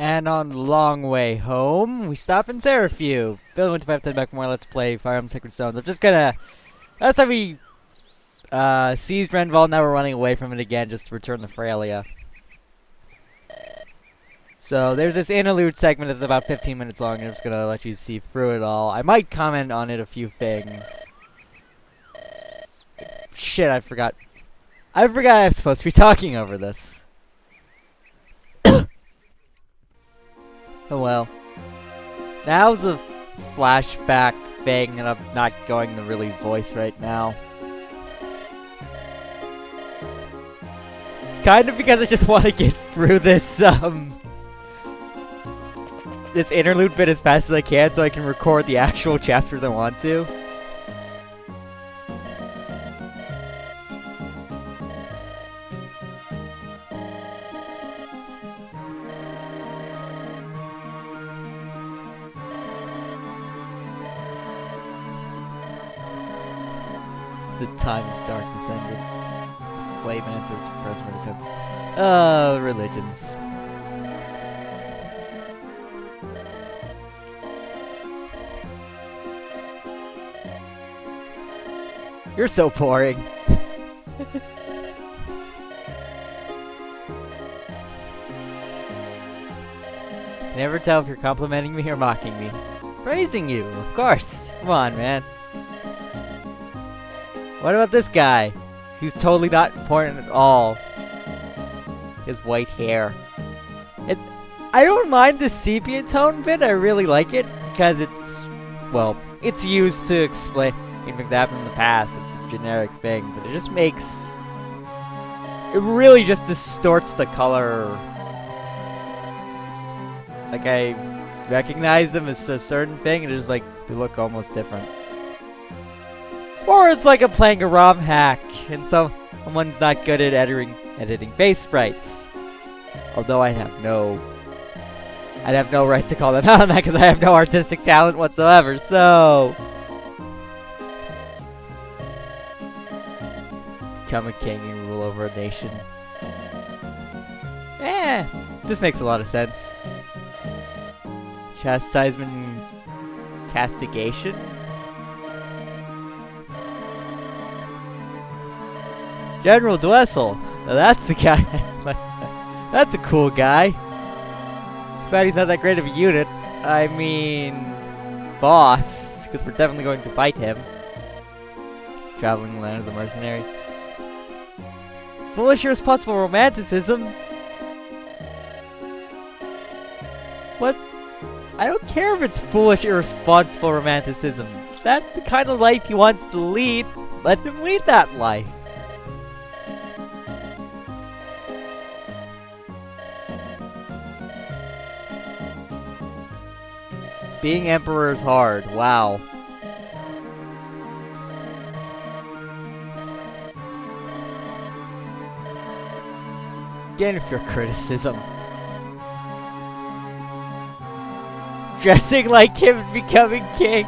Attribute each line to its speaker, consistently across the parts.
Speaker 1: And on the long way home, we stop in Seraphue. Bill went to 510 back more. Let's play Fire Emblem Sacred Stones. I'm just gonna. Last time we seized Renval, now we're running away from it again just to return the Fralia. So there's this interlude segment that's about 15 minutes long, and I'm just gonna let you see through it all. I might comment on it a few things. Shit, I forgot. I forgot I was supposed to be talking over this. Oh well. Now's a flashback thing, and I'm not going to really voice right now. Kind of because I just want to get through this, this interlude bit as fast as I can so I can record the actual chapters I want to. The time of darkness ended. Flame answers present. Religions. You're so boring. Never tell if you're complimenting me or mocking me. Praising you, of course. Come on, man. What about this guy? Who's totally not important at all. His white hair. I don't mind the sepia tone bit. I really like it because it's, well, it's used to explain things that happened in the past. It's a generic thing, but it just makes, it really just distorts the color. Like, I recognize them as a certain thing, and it's like they look almost different. Or it's like I'm playing a ROM hack, and someone's not good at editing face sprites. Although I'd have no right to call them out on that because I have no artistic talent whatsoever, so... Become a king and rule over a nation. This makes a lot of sense. Chastisement and castigation? General Dwessel. Now that's the guy. That's a cool guy. Too bad he's not that great of a unit. I mean, boss, because we're definitely going to fight him. Traveling the land as a mercenary. Foolish irresponsible romanticism. What? I don't care if it's foolish irresponsible romanticism. That's the kind of life he wants to lead. Let him lead that life. Being emperor is hard. Wow. Again, if your criticism. Dressing like him and becoming king.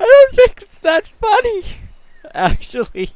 Speaker 1: I don't think it's that funny. Actually,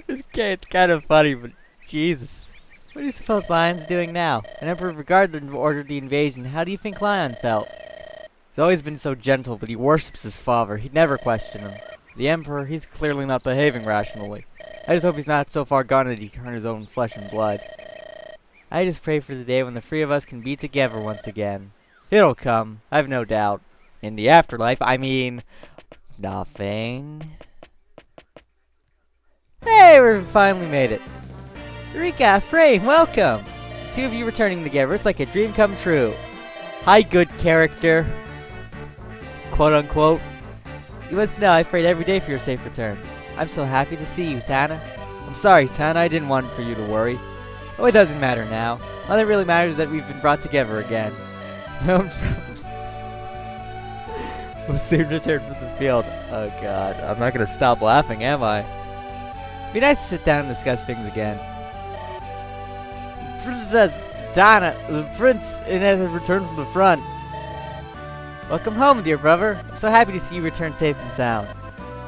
Speaker 1: okay, it's kind of funny, but Jesus. What do you suppose Lion's doing now? An emperor regarded ordered the invasion. How do you think Lion felt? He's always been so gentle, but he worships his father. He'd never question him. The emperor, he's clearly not behaving rationally. I just hope he's not so far gone that he can turn his own flesh and blood. I just pray for the day when the three of us can be together once again. It'll come, I've no doubt. In the afterlife, I mean... Nothing. Hey, we finally made it. Eureka, Frame, welcome. The two of you returning together, it's like a dream come true. Hi, good character. Quote unquote. You must know I prayed every day for your safe return. I'm so happy to see you, Tana. I'm sorry, Tana, I didn't want for you to worry. Oh, it doesn't matter now. All that really matters is that we've been brought together again. We'll soon return from the field. Oh god, I'm not gonna stop laughing, am I? Be nice to sit down and discuss things again. Princess Dana, the prince has returned from the front. Welcome home, dear brother. I'm so happy to see you return safe and sound.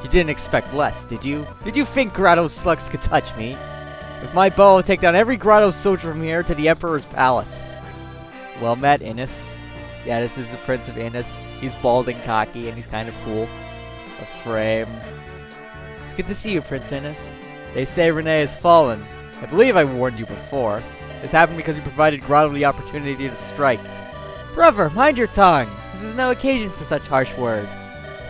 Speaker 1: You didn't expect less, did you? Did you think Grotto slugs could touch me? With my bow, I'll take down every Grotto soldier from here to the Emperor's palace. Well met, Innis. Yeah, this is the Prince of Innis. He's bald and cocky, and he's kind of cool. A frame. It's good to see you, Prince Innis. They say Renee has fallen. I believe I warned you before. This happened because you provided Grotto the opportunity to strike. Brother, mind your tongue! This is no occasion for such harsh words.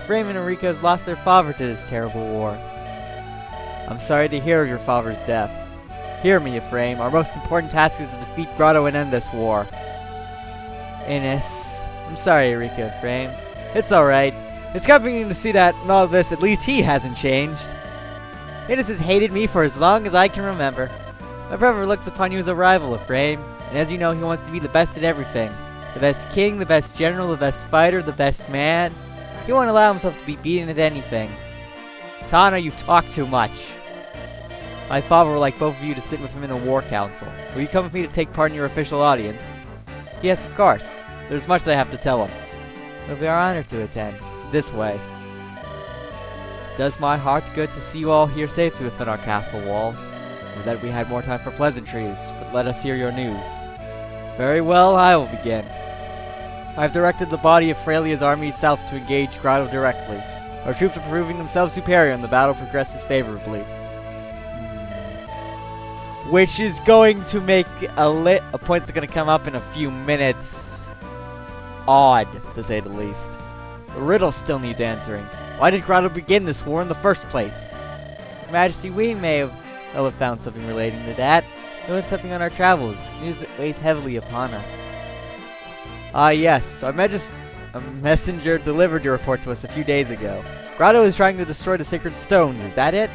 Speaker 1: Frame and Erika has lost their father to this terrible war. I'm sorry to hear of your father's death. Hear me, Ephraim. Our most important task is to defeat Grotto and end this war. Innis. I'm sorry, Erika, Ephraim. It's alright. It's comforting to see that in all this, at least he hasn't changed. Innis has hated me for as long as I can remember. My brother looks upon you as a rival, Ephraim, and as you know, he wants to be the best at everything. The best king, the best general, the best fighter, the best man. He won't allow himself to be beaten at anything. Tana, you talk too much. My father would like both of you to sit with him in the war council. Will you come with me to take part in your official audience? Yes, of course. There's much that I have to tell him. It'll be our honor to attend. This way. Does my heart good to see you all here safely within our castle walls. Would that we had more time for pleasantries, but let us hear your news. Very well, I will begin. I have directed the body of Frelia's army south to engage Grotto directly. Our troops are proving themselves superior and the battle progresses favorably. Which is going to make a point that's going to come up in a few minutes odd, to say the least. The riddle still needs answering. Why did Grotto begin this war in the first place? Your Majesty, we may have found something relating to that. We learned something on our travels. News that weighs heavily upon us. Ah, yes. A messenger delivered your report to us a few days ago. Grotto is trying to destroy the sacred stones. Is that it?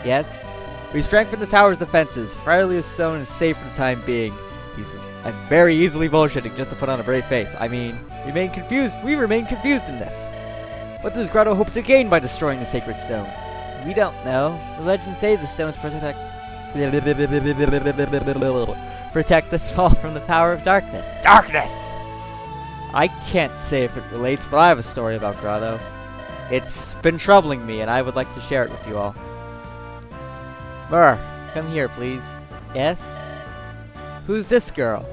Speaker 1: Yes. We strengthened the tower's defenses. Frelia's stone is safe for the time being. I'm very easily bullshitting just to put on a brave face. I mean, we remain confused in this. What does Grotto hope to gain by destroying the sacred stones? We don't know. The legends say the stones protect us all from the power of darkness. Darkness! I can't say if it relates, but I have a story about Grotto. It's been troubling me, and I would like to share it with you all. Myrrh, come here, please. Yes? Who's this girl?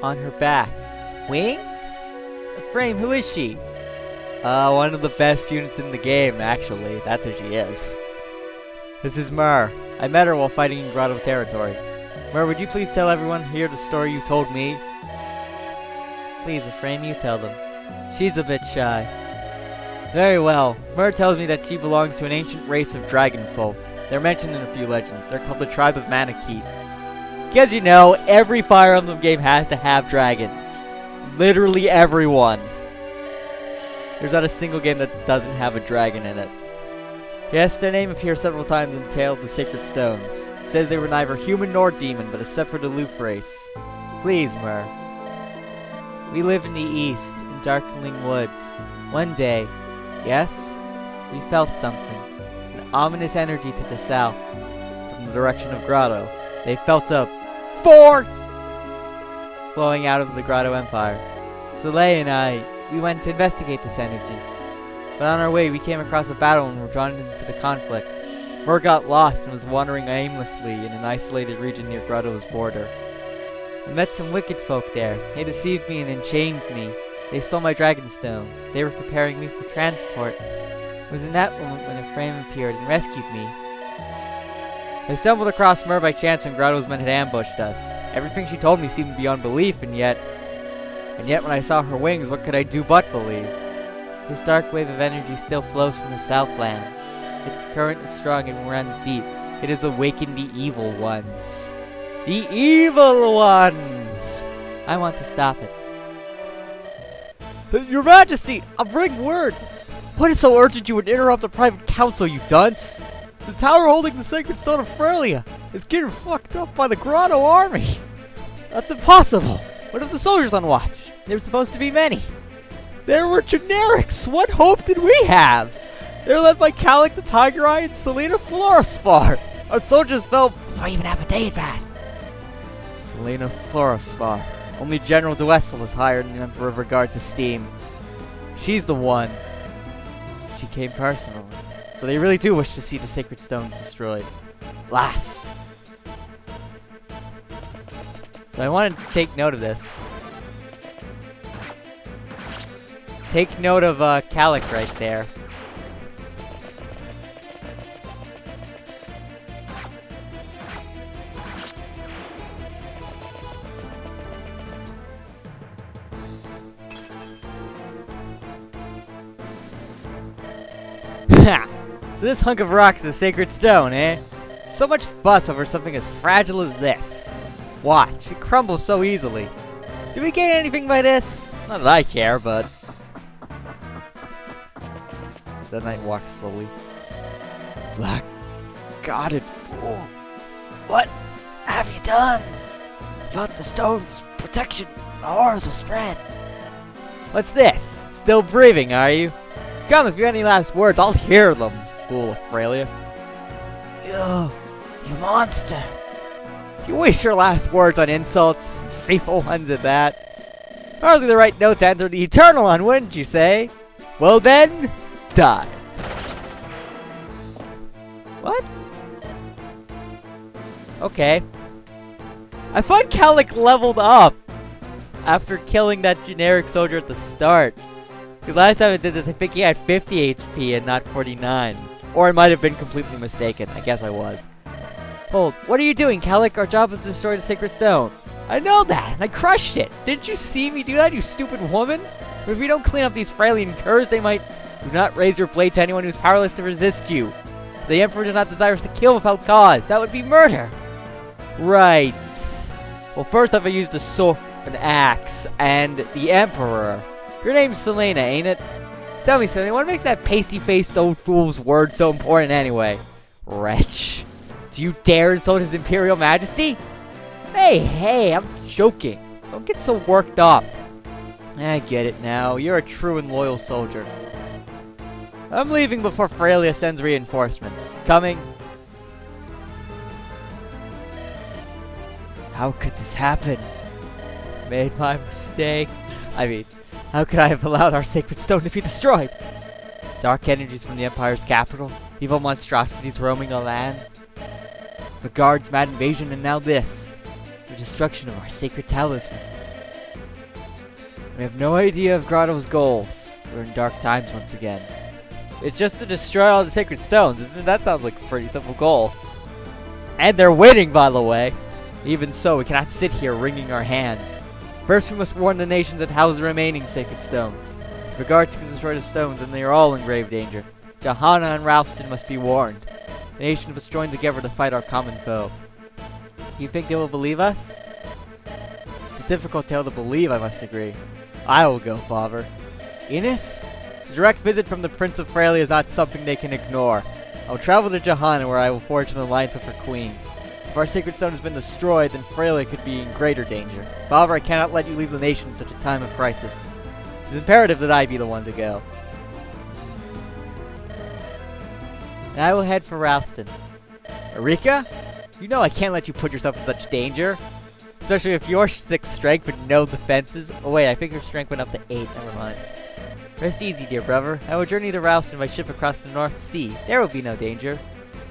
Speaker 1: On her back. Wings? Frame, who is she? One of the best units in the game, actually. That's who she is. This is Myrrh. I met her while fighting in Grotto territory. Myrrh, would you please tell everyone here the story you told me? Please, Ephraim, you tell them. She's a bit shy. Very well. Myrrh tells me that she belongs to an ancient race of dragon folk. They're mentioned in a few legends. They're called the Tribe of Manakete. Because you know, every Fire Emblem game has to have dragons. Literally everyone. There's not a single game that doesn't have a dragon in it. Yes, their name appears several times in the tale of the Sacred Stones. It says they were neither human nor demon, but a separate aloof race. Please, Myrrh. We live in the east, in darkling woods. One day, yes, we felt something. An ominous energy to the south. From the direction of Grotto, they felt a force flowing out of the Grotto Empire. Soleil and I, we went to investigate this energy. But on our way, we came across a battle and were drawn into the conflict. Myrrh got lost and was wandering aimlessly in an isolated region near Grotto's border. I met some wicked folk there. They deceived me and enchained me. They stole my dragonstone. They were preparing me for transport. It was in that moment when Ephraim appeared and rescued me. I stumbled across Myrrh by chance when Grotto's men had ambushed us. Everything she told me seemed beyond belief, and yet when I saw her wings, what could I do but believe? This dark wave of energy still flows from the Southland. Its current is strong and runs deep. It has awakened the evil ones. The evil ones! I want to stop it. Your Majesty, I'll bring word. What is so urgent you would interrupt a private council, you dunce? The tower holding the sacred stone of Frelia is getting fucked up by the Grotto army. That's impossible. What of the soldiers on watch? There were supposed to be many. There were generics. What hope did we have? They're led by Calic the Tiger Eye and Selena Fluorospar. Our soldiers fell. I even have a day pass. Selena Fluorospar. Only General Duessel is higher in the Emperor of Regard's esteem. She's the one. She came personally. So they really do wish to see the sacred stones destroyed. Last. So I want to take note of this. Take note of Calic right there. Ha! So this hunk of rock is a sacred stone, eh? So much fuss over something as fragile as this. Watch, it crumbles so easily. Do we gain anything by this? Not that I care, but... The knight walks slowly. Black Godded fool. What have you done? Without the stone's protection, the horrors will spread. What's this? Still breathing, are you? Come, if you have any last words, I'll hear them, fool of Frelia. You monster. You waste your last words on insults, faithful ones at that. Hardly the right note to enter the Eternal on, wouldn't you say? Well then, die. What? Okay. I thought Calic leveled up after killing that generic soldier at the start. Because last time I did this, I think he had 50 HP and not 49. Or I might have been completely mistaken. I guess I was. Hold, what are you doing, Calic? Our job is to destroy the sacred stone. I know that, and I crushed it. Didn't you see me do that, you stupid woman? But if we don't clean up these Freilian curs, they might... Do not raise your blade to anyone who's powerless to resist you. The Emperor does not desire us to kill without cause. That would be murder. Right. Well, first off, I used a sword, an axe, and the Emperor. Your name's Selena, ain't it? Tell me, Selena, what makes that pasty-faced old fool's word so important anyway? Wretch. Do you dare insult his Imperial Majesty? Hey, I'm joking. Don't get so worked up. I get it now. You're a true and loyal soldier. I'm leaving before Frelia sends reinforcements. Coming. How could this happen? Made my mistake. I mean, how could I have allowed our sacred stone to be destroyed? Dark energies from the Empire's capital, evil monstrosities roaming the land, the guards' mad invasion, and now this, the destruction of our sacred talisman. We have no idea of Grotto's goals. We're in dark times once again. It's just to destroy all the sacred stones, isn't it? That sounds like a pretty simple goal. And they're winning, by the way. Even so, we cannot sit here wringing our hands. First, we must warn the nations that house the remaining sacred stones. If the guards can destroy the stones, then they are all in grave danger. Johanna and Ralston must be warned. The nation must join together to fight our common foe. Do you think they will believe us? It's a difficult tale to believe, I must agree. I will go, father. Ines? A direct visit from the Prince of Frelia is not something they can ignore. I will travel to Johanna, where I will forge an alliance with her queen. If our sacred stone has been destroyed, then Frelia could be in greater danger. However, I cannot let you leave the nation in such a time of crisis. It is imperative that I be the one to go. And I will head for Ralston. Erika? You know I can't let you put yourself in such danger. Especially if your 6 strength with no defenses. Oh wait, I think your strength went up to 8. Never mind. Rest easy, dear brother. I will journey to Ralston by ship across the North Sea. There will be no danger.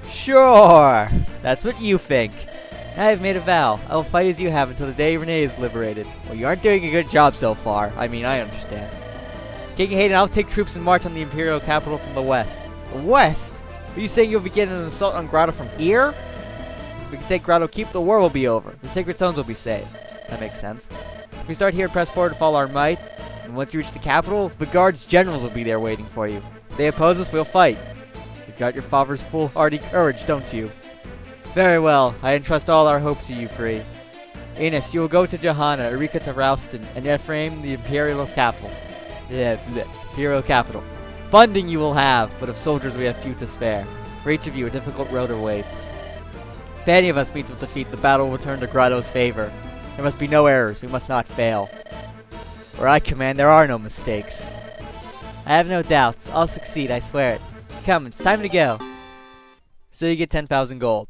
Speaker 1: Sure! That's what you think. I have made a vow. I will fight as you have until the day Renee is liberated. Well, you aren't doing a good job so far. I mean, I understand. King Hayden, I'll take troops and march on the Imperial capital from the west. The west? Are you saying you'll begin an assault on Grotto from here? If we can take Grotto Keep, the war will be over. The sacred stones will be saved. That makes sense. If we start here and press forward with all our might, and once you reach the capital, the guards generals will be there waiting for you. If they oppose us, we'll fight. You've got your father's foolhardy courage, don't you? Very well. I entrust all our hope to you, Free. Ines, you will go to Johanna, Erika to Ralston, and Ephraim the Imperial capital. Imperial capital. Funding you will have, but of soldiers we have few to spare. For each of you, a difficult road awaits. If any of us meets with defeat, the battle will turn to Grotto's favor. There must be no errors. We must not fail. Where I command, there are no mistakes. I have no doubts. I'll succeed, I swear it. Come, it's time to go. So you get 10,000 gold.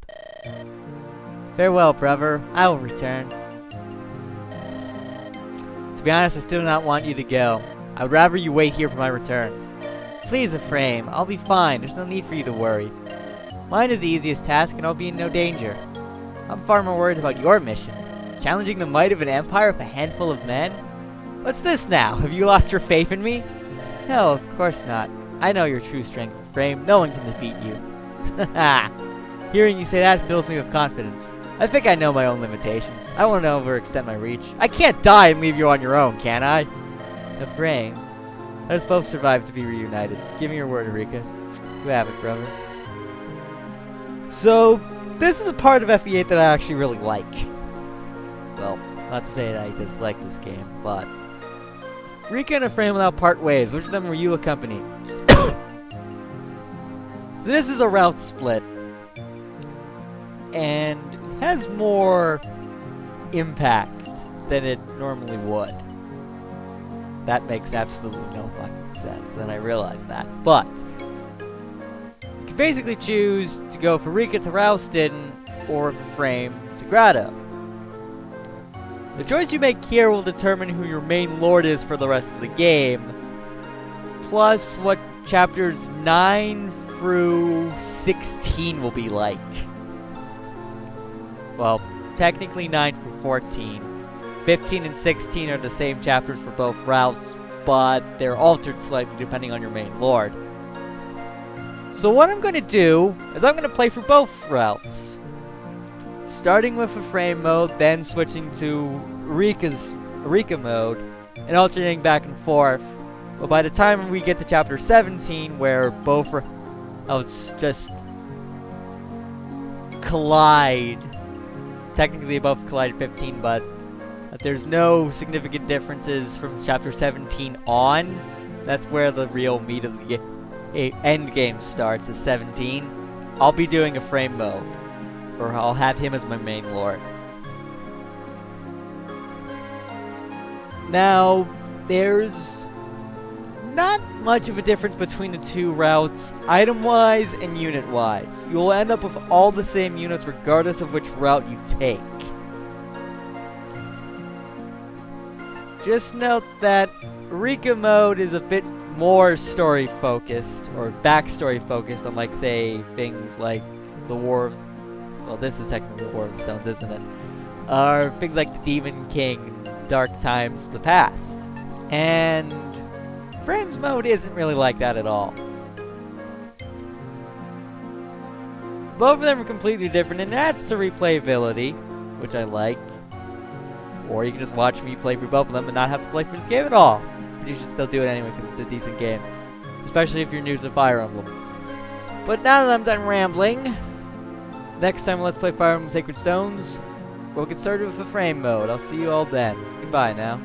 Speaker 1: Farewell, brother. I will return. To be honest, I still do not want you to go. I would rather you wait here for my return. Please, Ephraim, I'll be fine. There's no need for you to worry. Mine is the easiest task, and I'll be in no danger. I'm far more worried about your mission. Challenging the might of an empire with a handful of men? What's this now? Have you lost your faith in me? No, of course not. I know your true strength, Ephraim. No one can defeat you. Haha. Hearing you say that fills me with confidence. I think I know my own limitations. I won't overextend my reach. I can't die and leave you on your own, can I? Ephraim, let us both survive to be reunited. Give me your word, Eureka. You have it, brother. So, this is a part of FE8 that I actually really like. Well, not to say that I dislike this game, but Rika and Ephraim will now part ways. Which of them will you accompany? So this is a route split, and has more impact than it normally would. That makes absolutely no fucking sense, and I realize that. But you can basically choose to go for Rika to Ralston or Ephraim to Grotto. The choice you make here will determine who your main lord is for the rest of the game, plus what chapters 9 through 16 will be like. Well, technically 9 through 14. 15 and 16 are the same chapters for both routes, but they're altered slightly depending on your main lord. So what I'm going to do is I'm going to play through both routes. Starting with Ephraim mode, then switching to Rika mode, and alternating back and forth. But by the time we get to chapter 17, where both routes just collide, technically they both collide at 15, but there's no significant differences from chapter 17 on. That's where the real meat of the end game starts, at 17. I'll be doing Ephraim mode, or I'll have him as my main lord. Now, there's not much of a difference between the two routes, item-wise and unit-wise. You'll end up with all the same units regardless of which route you take. Just note that Rika mode is a bit more story-focused, or backstory-focused, unlike, say, things like the War... Well, this is technically the War of the Stones, isn't it? Or things like the Demon King, Dark Times of the Past. And Frames mode isn't really like that at all. Both of them are completely different, and adds to replayability, which I like. Or you can just watch me play through both of them and not have to play through this game at all. But you should still do it anyway because it's a decent game. Especially if you're new to Fire Emblem. But now that I'm done rambling, next time let's play Fire Emblem Sacred Stones, we'll get started with Ephraim mode. I'll see you all then. Goodbye now.